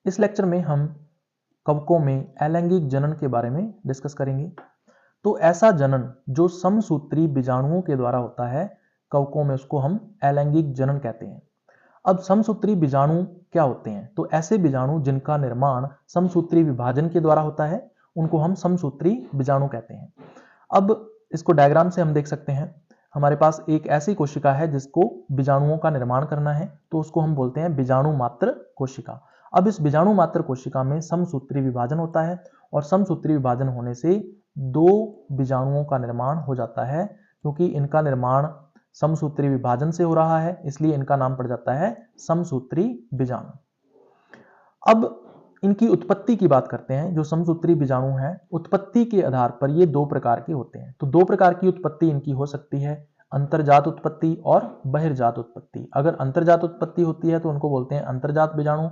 इस लेक्चर में हम कवकों में अलैंगिक जनन के बारे में डिस्कस करेंगे। तो ऐसा जनन जो समसूत्री बीजाणुओं के द्वारा होता है कवकों में, उसको हम अलैंगिक जनन कहते हैं। अब समसूत्री बीजाणु क्या होते हैं? तो ऐसे बीजाणु जिनका निर्माण समसूत्री विभाजन के द्वारा होता है उनको हम समसूत्री बीजाणु कहते हैं। अब इसको डायग्राम से हम देख सकते हैं। हमारे पास एक ऐसी कोशिका है जिसको बीजाणुओं का निर्माण करना है, तो उसको हम बोलते हैं बीजाणु मात्र कोशिका। अब इस बीजाणु मात्र कोशिका में समसूत्री विभाजन होता है और समसूत्री विभाजन होने से दो बीजाणुओं का निर्माण हो जाता है। क्योंकि इनका निर्माण समसूत्री विभाजन से हो रहा है इसलिए इनका नाम पड़ जाता है समसूत्री बीजाणु। अब इनकी उत्पत्ति की बात करते हैं। जो समसूत्री बीजाणु हैं, उत्पत्ति के आधार पर ये दो प्रकार के होते हैं। तो दो प्रकार की उत्पत्ति इनकी हो सकती है, अंतर्जात उत्पत्ति और बहिर्जात उत्पत्ति। अगर अंतर्जात उत्पत्ति होती है तो उनको बोलते हैं अंतर्जात बीजाणु,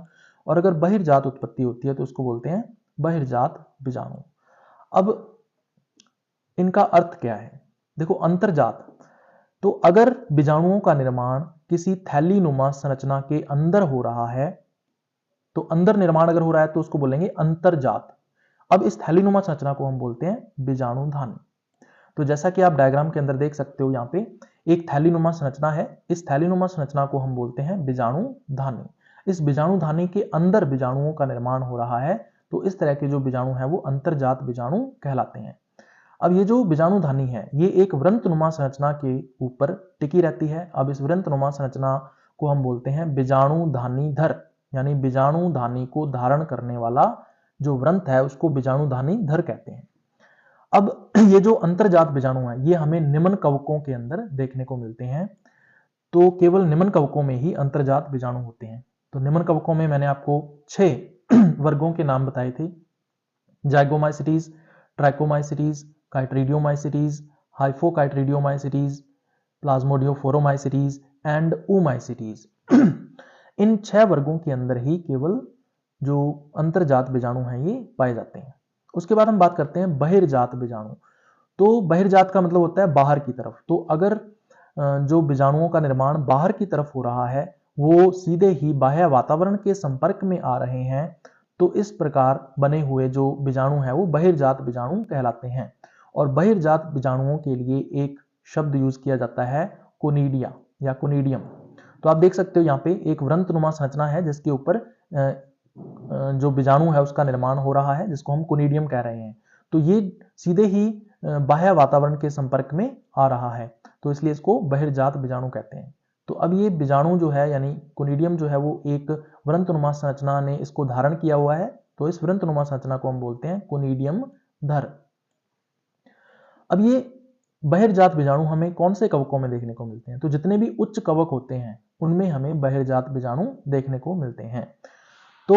और अगर बहिर्जात उत्पत्ति होती है तो उसको बोलते हैं बहिर्जात बीजाणु। अब इनका अर्थ क्या है? देखो, अंतर्जात, तो अगर बीजाणुओं का निर्माण किसी थैलीनुमा संरचना के अंदर हो रहा है, तो अंदर निर्माण अगर हो रहा है तो उसको बोलेंगे अंतर्जात। अब इस थैलीनुमा संरचना को हम बोलते हैं बीजाणुधानी। तो जैसा कि आप डायग्राम के अंदर देख सकते हो, यहाँ पे एक थैलीनुमा संरचना है। इस थैलीनुमा संरचना को हम बोलते हैं बीजाणुधानी। इस बीजाणुधानी के अंदर बीजाणुओं का निर्माण हो रहा है, तो इस तरह के जो बीजाणु हैं वो अंतर्जात बीजाणु कहलाते हैं। अब ये जो बीजाणुधानी है ये एक वृंतनुमा संरचना के ऊपर टिकी रहती है। अब इस वृंतनुमा संरचना को हम बोलते हैं बीजाणुधानीधर, यानी बीजाणुधानी को धारण करने वाला जो वृंत है उसको बीजाणुधानीधर कहते हैं। अब ये जो अंतर्जात बीजाणु है ये हमें निम्न कवकों के अंदर देखने को मिलते हैं। तो केवल निम्न कवकों में ही अंतर्जात बीजाणु होते हैं। तो निम्न कवकों में मैंने आपको 6 वर्गों के नाम बताए थे: जाइगोमाइसिटीज, ट्राइकोमाइसिटीज, काइट्रीडियोमाइसिटीज, हाइफोकाइट्रीडियोमाइसिटीज, प्लाज्मोडियोफोरोमाइसिटीज एंड ooमाइसिटीज। इन 6 वर्गों के अंदर ही केवल जो अंतर्जात बीजाणु हैं ये पाए जाते हैं। उसके बाद हम बात करते हैं बहिर्जात बीजाणु। तो बहिर्जात का मतलब होता है बाहर की तरफ। तो अगर जो बीजाणुओं का निर्माण बाहर की तरफ हो रहा है वो सीधे ही बाह्य वातावरण के संपर्क में आ रहे हैं, तो इस प्रकार बने हुए जो बीजाणु हैं वो बहिर्जात बीजाणु कहलाते हैं। और बहिर्जात बीजाणुओं के लिए एक शब्द यूज किया जाता है कोनिडिया या कोनिडियम। तो आप देख सकते हो यहाँ पे एक वृंतनुमा संरचना है जिसके ऊपर जो बीजाणु है उसका निर्माण हो रहा है, जिसको हम कोनिडियम कह रहे हैं। तो ये सीधे ही बाह्य वातावरण के संपर्क में आ रहा है, तो इसलिए इसको बहिर्जात बीजाणु कहते हैं। तो अब ये बीजाणु जो है यानी कोनिडियम जो है वो एक वृंतनुमा संरचना ने इसको धारण किया हुआ है, तो इस वृंतनुमा संरचना को हम बोलते हैं कोनिडियम धर। अब ये बहिर्जात बीजाणु हमें कौन से कवकों में देखने को मिलते हैं? तो जितने भी उच्च कवक होते हैं उनमें हमें बहिर्जात बीजाणु देखने को मिलते हैं। तो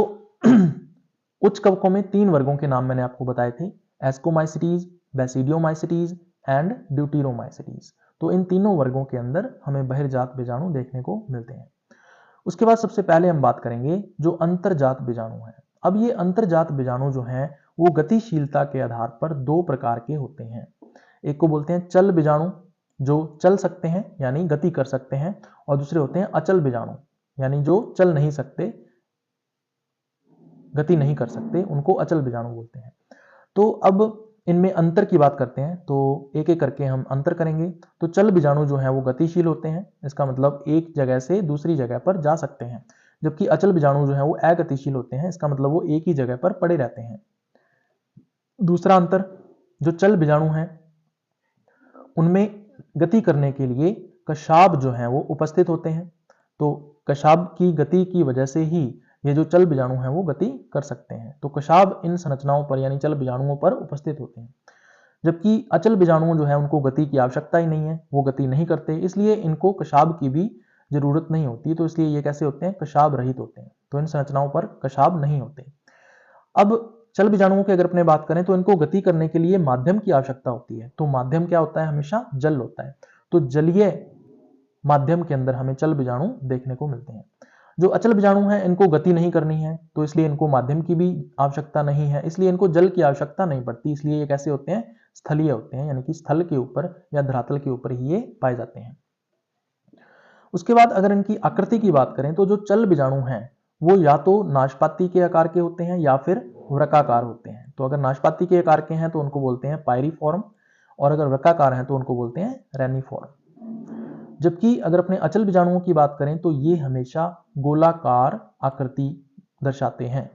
उच्च कवकों में 3 वर्गों के नाम मैंने आपको बताए थे: एस्कोमाइसिटीज, बेसिडियोमाइसिटीज एंड ड्यूटीरोमाइसिटीज। तो इन तीनों वर्गों के अंदर हमें बहिर्जात बीजाणु देखने को मिलते हैं। उसके बाद सबसे पहले हम बात करेंगे जो अंतर्जात बीजाणु हैं। अब ये अंतर्जात बीजाणु जो हैं वो गतिशीलता के आधार पर 2 प्रकार के होते हैं। एक को बोलते हैं चल बीजाणु, जो चल सकते हैं यानी गति कर सकते हैं, और दूसरे होते हैं अचल बीजाणु, यानी जो चल नहीं सकते, गति नहीं कर सकते, उनको अचल बीजाणु बोलते हैं। तो अब इनमें अंतर की बात करते हैं, तो एक एक करके हम अंतर करेंगे। तो चल बीजाणु जो है वो गतिशील होते हैं, इसका मतलब एक जगह से दूसरी जगह पर जा सकते हैं, जबकि अचल बीजाणु जो है वो अगतिशील होते हैं, इसका मतलब वो एक ही जगह पर पड़े रहते हैं। दूसरा अंतर, जो चल बीजाणु हैं उनमें गति करने के लिए कशाब जो है वो उपस्थित होते हैं। तो कशाब की गति की वजह से ही ये जो चल बीजाणु हैं वो गति कर सकते हैं। तो कशाब इन संरचनाओं पर यानी चल बीजाणुओं पर उपस्थित होते हैं, जबकि अचल बीजाणु जो है उनको गति की आवश्यकता ही नहीं है, वो गति नहीं करते, इसलिए इनको कशाब की भी जरूरत नहीं होती। तो इसलिए ये कैसे होते हैं? कशाब रहित होते हैं। तो इन संरचनाओं पर कशाब नहीं होते। अब चल बीजाणुओं की अगर अपने बात करें तो इनको गति करने के लिए माध्यम की आवश्यकता होती है। तो माध्यम क्या होता है? हमेशा जल होता है। तो जलीय माध्यम के अंदर हमें चल बीजाणु देखने को मिलते हैं। जो अचल बीजाणु हैं इनको गति नहीं करनी है, तो इसलिए इनको माध्यम की भी आवश्यकता नहीं है, इसलिए इनको जल की आवश्यकता नहीं पड़ती। इसलिए ये कैसे होते हैं? स्थलीय होते हैं, यानी कि स्थल के ऊपर या धरातल के ऊपर ही ये पाए जाते हैं। उसके बाद अगर इनकी आकृति की बात करें तो जो चल बीजाणु हैं वो या तो नाशपाती के आकार के होते हैं या फिर वृक्काकार होते हैं। तो अगर नाशपाती के आकार के हैं तो उनको बोलते हैं पायरिफॉर्म, और अगर वृक्काकार हैं तो उनको बोलते हैं रेनिफॉर्म। जबकि अगर अपने अचल बीजाणुओं की बात करें तो ये हमेशा गोलाकार आकृति दर्शाते हैं।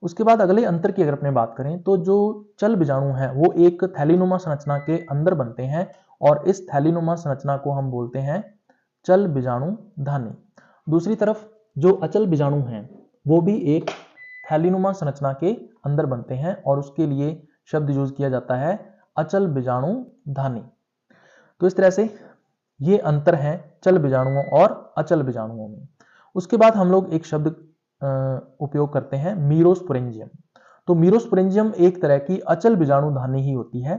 उसके बाद अगले अंतर की अगर अपने बात करें तो जो चल बीजाणु हैं वो एक थैलीनुमा संरचना के अंदर बनते हैं, और इस थैलीनुमा संरचना को हम बोलते हैं चल बीजाणु धानी। दूसरी तरफ जो अचल बीजाणु हैं वो भी एक थैलीनुमा संरचना के अंदर बनते हैं, और उसके लिए शब्द यूज किया जाता है अचल बीजाणु धानी। तो इस तरह से ये अंतर है चल बीजाणुओं और अचल बीजाणुओं में। उसके बाद हम लोग एक शब्द उपयोग करते हैं मीरोस्पोरेंजियम। तो मीरोस्पोरेंजियम एक तरह की अचल बीजाणुधानी ही होती है,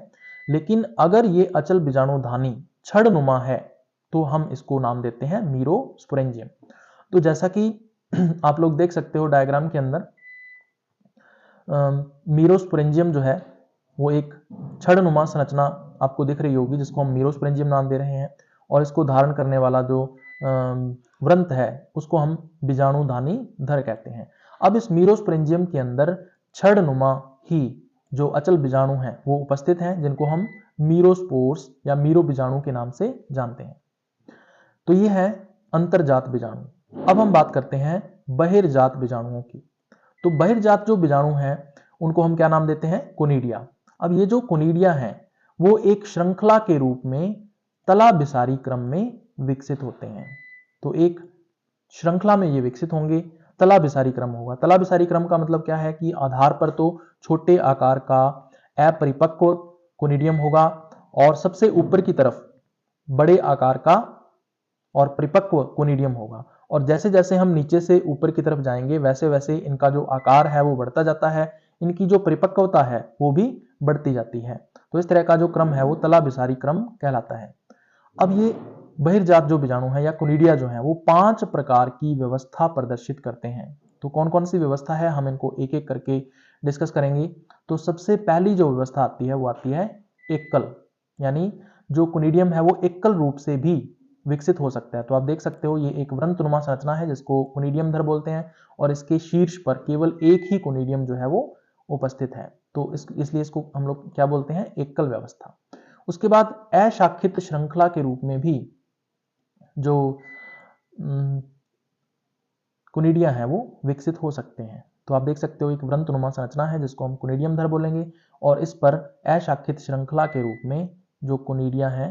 लेकिन अगर ये अचल बीजाणुधानी छड़नुमा है तो हम इसको नाम देते हैं मीरोस्पोरेंजियम। तो जैसा कि आप लोग देख सकते हो डायग्राम के अंदर, मीरोस्पोरेंजियम जो है वो एक छड़नुमा संरचना आपको दिख रही होगी जिसको हम मीरोस्पोरेंजियम नाम दे रहे हैं, और इसको धारण करने वाला जो व्रंत है उसको हम बीजाणुधानी धर कहते हैं। अब इस मीरोस्पोरेंजियम के अंदर छड़नुमा ही जो अचल बीजाणु हैं वो उपस्थित हैं, जिनको हम मीरोस्पोर्स या मीरो बीजाणु के नाम से जानते हैं। तो ये है अंतर्जात बीजाणु। अब हम बात करते हैं बहिर्जात बीजाणुओं की। तो बहिर्जात जो बीजाणु हैं उनको हम क्या नाम देते हैं? कोनिडिया। अब ये जो कोनिडिया हैं वो एक श्रृंखला के रूप में तला बिसारी क्रम में विकसित होते हैं। तो एक श्रृंखला में ये विकसित होंगे, तला बिसारी क्रम होगा। तला बिसारी क्रम का मतलब क्या है कि आधार पर तो छोटे आकार का अपरिपक्व कोनिडियम होगा, और सबसे ऊपर की तरफ बड़े आकार का और परिपक्व कोनिडियम होगा, और जैसे जैसे हम नीचे से ऊपर की तरफ जाएंगे वैसे वैसे इनका जो आकार है वो बढ़ता जाता है, इनकी जो परिपक्वता है वो भी बढ़ती जाती है। तो इस तरह का जो क्रम है वो तला बिसारी क्रम कहलाता है। अब ये बहिर्जात जो बीजाणु है या कोनिडिया जो है वो 5 प्रकार की व्यवस्था प्रदर्शित करते हैं। तो कौन कौन सी व्यवस्था है हम इनको एक एक करके डिस्कस करेंगे। तो सबसे पहली जो व्यवस्था आती है वो आती है एकल, यानी जो कोनिडियम है वो एकल रूप से भी विकसित हो सकता है। तो आप देख सकते हो ये एक वृंतनुमा संरचना है जिसको कोनिडियम धर बोलते हैं, और इसके शीर्ष पर केवल एक ही कोनिडियम जो है वो उपस्थित है। तो इसलिए इसको हम लोग क्या बोलते हैं? एकल व्यवस्था। उसके बाद अशाखित श्रृंखला के रूप में भी जो कोनिडिया है वो विकसित हो सकते हैं। तो आप देख सकते हो एक वृंतनुमा संरचना है जिसको हम कोनिडियम धर बोलेंगे, और इस पर अशाखित श्रृंखला के रूप में जो कोनिडिया है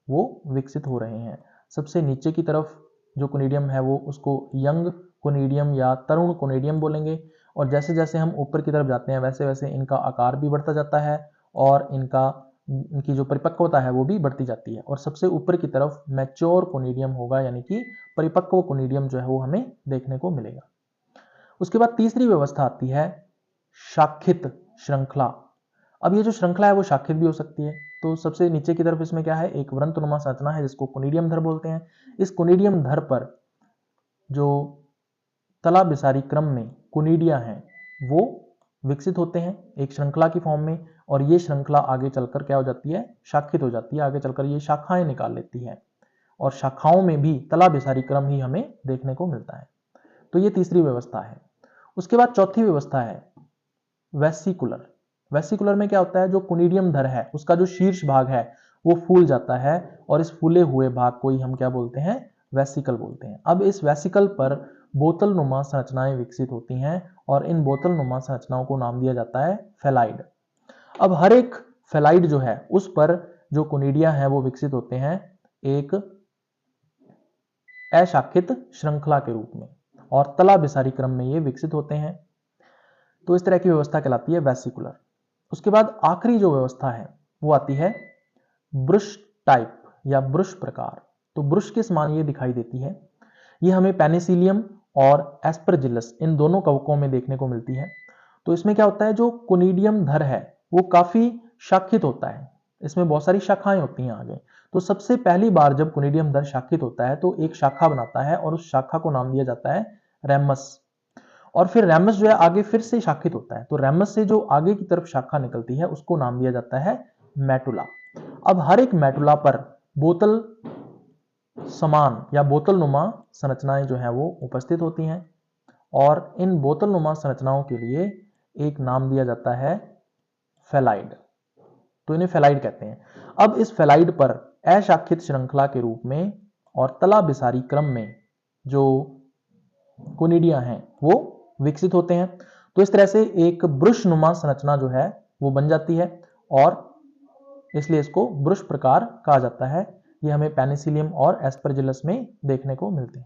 वो विकसित हो रहे हैं। सबसे नीचे की तरफ जो कोनिडियम है वो उसको यंग कोनिडियम या तरुण कोनिडियम बोलेंगे, और जैसे जैसे हम ऊपर की तरफ जाते हैं वैसे वैसे इनका आकार भी बढ़ता जाता है, और इनकी जो परिपक्वता है वो भी बढ़ती जाती है, और सबसे ऊपर की तरफ मैच्योर कोनिडियम होगा, यानी कि परिपक्व कोनिडियम जो है वो हमें देखने को मिलेगा। उसके बाद तीसरी व्यवस्था आती है शाखित श्रृंखला। अब ये जो श्रृंखला है वो शाखित भी हो सकती है। तो सबसे नीचे की तरफ इसमें क्या है? एक वृंतनुमा संरचना है जिसको कोनिडियम धर बोलते हैं। इस कोनिडियम धर पर जो तला बिसारी क्रम में कोनिडिया हैं वो विकसित होते हैं एक श्रृंखला की फॉर्म में, और ये श्रृंखला आगे चलकर क्या हो जाती है? शाखित हो जाती है। आगे चलकर ये शाखाएं निकाल लेती है, और शाखाओं में भी तला बिसारी क्रम ही हमें देखने को मिलता है। तो ये तीसरी व्यवस्था है। उसके बाद चौथी व्यवस्था है वेसिकुलर। वेसिकुलर में क्या होता है? जो कोनिडियम धर है उसका जो शीर्ष भाग है वो फूल जाता है, और इस फूले हुए भाग को ही हम क्या बोलते हैं? वेसिकल बोलते हैं। अब इस वेसिकल पर बोतल नुमा संरचनाएं विकसित होती हैं, और इन बोतल नुमा संरचनाओं को नाम दिया जाता है फेलाइड। अब हर एक फेलाइड जो है उस पर जो कोनिडिया है वो विकसित होते हैं एक अशाखित श्रृंखला के रूप में, और तला बिसारी क्रम में ये विकसित होते हैं। तो इस तरह की व्यवस्था कहलाती है वेसिकुलर। उसके बाद आखिरी जो व्यवस्था है वो आती है ब्रुश टाइप या ब्रुश प्रकार। तो ब्रुश के समान ये दिखाई देती है। ये हमें पेनिसिलियम और एस्परजिलस इन दोनों कवकों में देखने को मिलती है। तो इसमें क्या होता है? जो कोनिडियम धर है वो काफी शाखित होता है, इसमें बहुत सारी शाखाएं होती हैं आगे। तो सबसे पहली बार जब कोनिडियम धर शाखित होता है तो एक शाखा बनाता है, और उस शाखा को नाम दिया जाता है रेमस। और फिर रेमस जो है आगे फिर से शाखित होता है, तो रेमस से जो आगे की तरफ शाखा निकलती है उसको नाम दिया जाता है मेटुला। अब हर एक मेटुला पर बोतल समान या बोतल नुमा संरचनाएं जो है वो उपस्थित होती हैं। और इन बोतलनुमा संरचनाओं के लिए एक नाम दिया जाता है फेलाइड। तो इन्हें फेलाइड कहते हैं। अब इस फेलाइड पर अशाखित श्रृंखला के रूप में और तला बिसारी क्रम में जो कोनिडिया हैं वो विकसित होते हैं। तो इस तरह से एक ब्रुशनुमा संरचना जो है वो बन जाती है और इसलिए इसको ब्रुश प्रकार कहा जाता है। ये हमें पेनिसिलियम और एस्परजिलस में देखने को मिलते हैं।